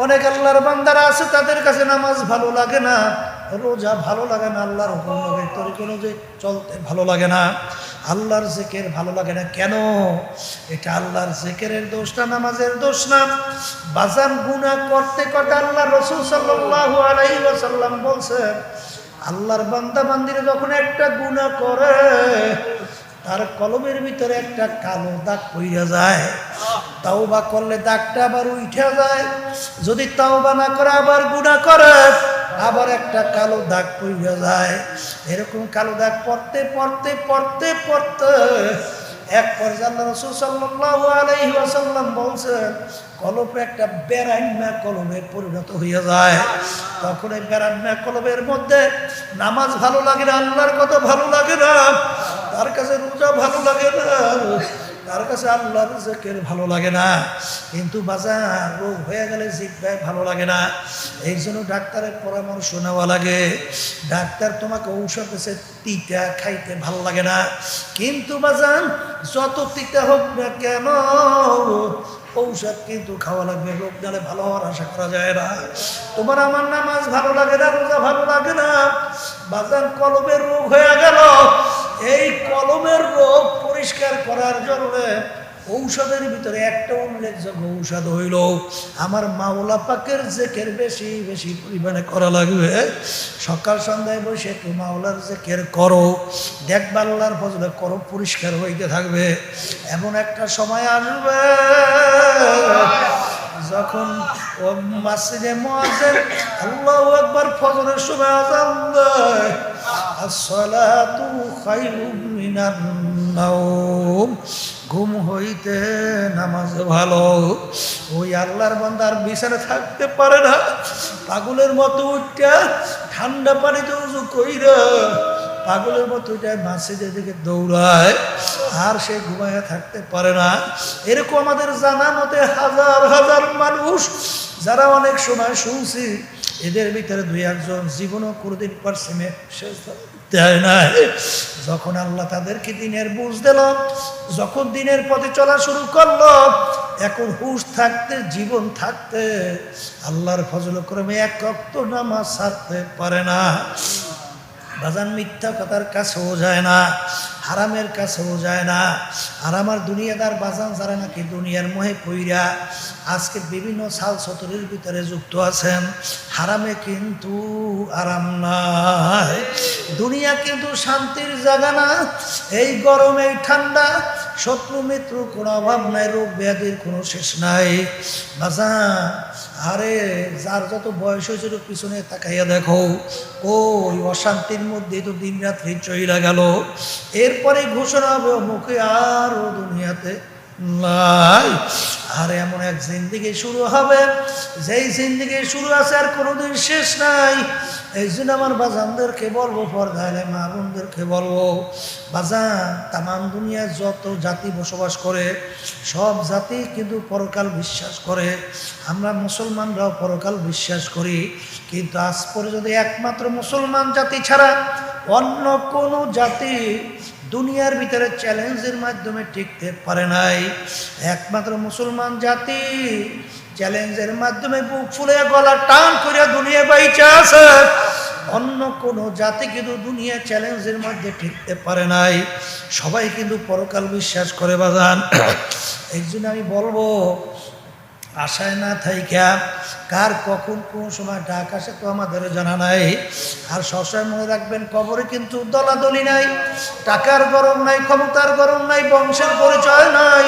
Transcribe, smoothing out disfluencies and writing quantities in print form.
অনেক আল্লাহর বান্দারা আছে তাদের কাছে নামাজ ভালো লাগে না, রোজা ভালো লাগে না, আল্লাহর হুকুম নবীর তরিকা অনুযায়ী চলতে ভালো লাগে না, আল্লাহর জিকির ভালো লাগে না। কেন? এটা আল্লাহর জিকিরের দোষ না, নামাজের দোষ না। বাজান গুনাহ করতে করতে আল্লাহ রাসূল সাল্লাল্লাহু আলাইহি ওয়াসাল্লাম বলছেন, আল্লাহর বান্দা বান্দিরা যখন একটা গুনাহ করে তার কলমের ভিতরে একটা কালো দাগ পইরা যায়। তাওবা করলে দাগটা আবার উঠে যায়, যদি তাওবা না করে আবার গুনাহ করে আবার একটা কালো দাগ পইরা যায়। এরকম কালো দাগ পড়তে পড়তে পড়তে পড়তে এক পর্যায়ে আল্লাহ রাসূল সাল্লাল্লাহু আলাইহি ওয়াসাল্লাম বলছেন কলবে একটা বেরান্না কলবে পরিণত হয়ে যায়। তখন এই বেরান্না কলবের মধ্যে নামাজ ভালো লাগে না, আল্লাহর কথা ভালো লাগে না, তার কাছে রোজা ভালো লাগে না, তার কাছে আল্লাহর জিকির ভালো লাগে না। কিন্তু বাজার রোগ হয়ে গেলে জিহ্বায় ভালো লাগে না, এই জন্য ডাক্তারের পরামর্শ নেওয়া লাগে। ডাক্তার তোমাকে ঔষধ দিয়েছে, তিতা খাইতে ভালো লাগে না, কিন্তু বাজান যত তিতা হোক না কেন ঔষধ কিন্তু খাওয়া লাগবে, রোগ গেলে ভালো হওয়ার আশা করা যায় না। তোমার আমার নামাজ ভালো লাগে না, রোজা ভালো লাগে না, বাজান কলমের রোগ হয়ে গেল। এই কলমের রোগ পরিষ্কার করার জন্য ঔষধের ভিতরে একটা উল্লেখযোগ্য ঔষধ হইল আমার মাওলা পাকের জিকির বেশি বেশি পরিমাণে করা লাগবে। সকাল সন্ধ্যায় বসে একটু মাওলার জিকির করো, দেখবা আল্লাহর ফজলে করো পরিষ্কার হইতে থাকবে। এমন একটা সময় আসবে যখন ও মসজিদে মুয়াজ্জিন আল্লাহু আকবার ফজরের সময় আযান দেয়, আসসালাতু খায়রুম মিনান নাওম, ঘুম হইতে নামাজ ভালো। ওই আল্লাহর বান্দার বিছানা থাকতে পারে না, পাগলের মতো উঠা ঠান্ডা পানিতে উযু কইরা পাগলের মতো উঠে মসজিদের দিকে দৌড়ায়, আর সে ঘুমাইয়া থাকতে পারে না। এরকম আমাদের জানা মতে হাজার হাজার মানুষ যারা অনেক সময় শুনছি, এদের ভিতরে দুই একজন জীবনও কোনোদিন পারসিমে শেষ দেয় নাই। যখন আল্লাহ তাদেরকে দিনের বুঝ দিল, যখন দিনের পথে চলা শুরু করলো, এখন হুঁশ থাকতে জীবন থাকতে আল্লাহর ফজল ক্রমে এক ওয়াক্ত নামাজ ছাড়তে পারে না। বাজান মিথ্যা কথার কাছেও যায় না, হারামের কাছেও যায় না। আর আমার দুনিয়াদার বাজান যারা নাকি দুনিয়ার মোহে পইরা আজকে বিভিন্ন সাল সতরের ভিতরে যুক্ত আছেন, হারামে কিন্তু আরাম নাই, দুনিয়া কিন্তু শান্তির জায়গা না। এই গরম এই ঠান্ডা, শত্রু মিত্র কোনো অভাব নাই, রোগ ব্যাধির কোনো শেষ নাই। বাজান আরে যার যত বয়স হয়েছিল পিছনে তাকাইয়া দেখো, ওই অশান্তির মধ্যে তো দিন রাত্রি চইলা গেল। এরপরে ঘোষণা হবে মুখে আর ও দুনিয়াতে নাই। আর এমন এক জিন্দিগি শুরু হবে, যেই জিন্দিগি শুরু আছে আর কোনোদিন শেষ নাই। এই জন্য আমার বাজানদেরকে বলবো, পর্দায় মা বোনদেরকে বলবো, বাজান তামাম দুনিয়ায় যত জাতি বসবাস করে সব জাতি কিন্তু পরকাল বিশ্বাস করে। আমরা মুসলমানরাও পরকাল বিশ্বাস করি, কিন্তু আজ পর্যন্ত একমাত্র মুসলমান জাতি ছাড়া অন্য কোনো জাতি দুনিয়ার ভিতরে চ্যালেঞ্জের মাধ্যমে টিকতে পারে নাই। একমাত্র মুসলমান জাতি চ্যালেঞ্জের মাধ্যমে বুক ফুলে গলা টান করে দুনিয়া বাইচা আছে। অন্য কোনো জাতি কিন্তু দুনিয়া চ্যালেঞ্জের মধ্যে টিকতে পারে নাই। সবাই কিন্তু পরকাল বিশ্বাস করে বাজান। এই জন্য আমি বলবো, আশায় না থাইকা কার কখন কোন সময় ডাক আসে তো আমাদের জানা নাই। আর সবসময় মনে রাখবেন, কবরে কিন্তু দলাদলি নাই, টাকার গরম নাই, ক্ষমতার গরম নাই, বংশের পরিচয় নাই।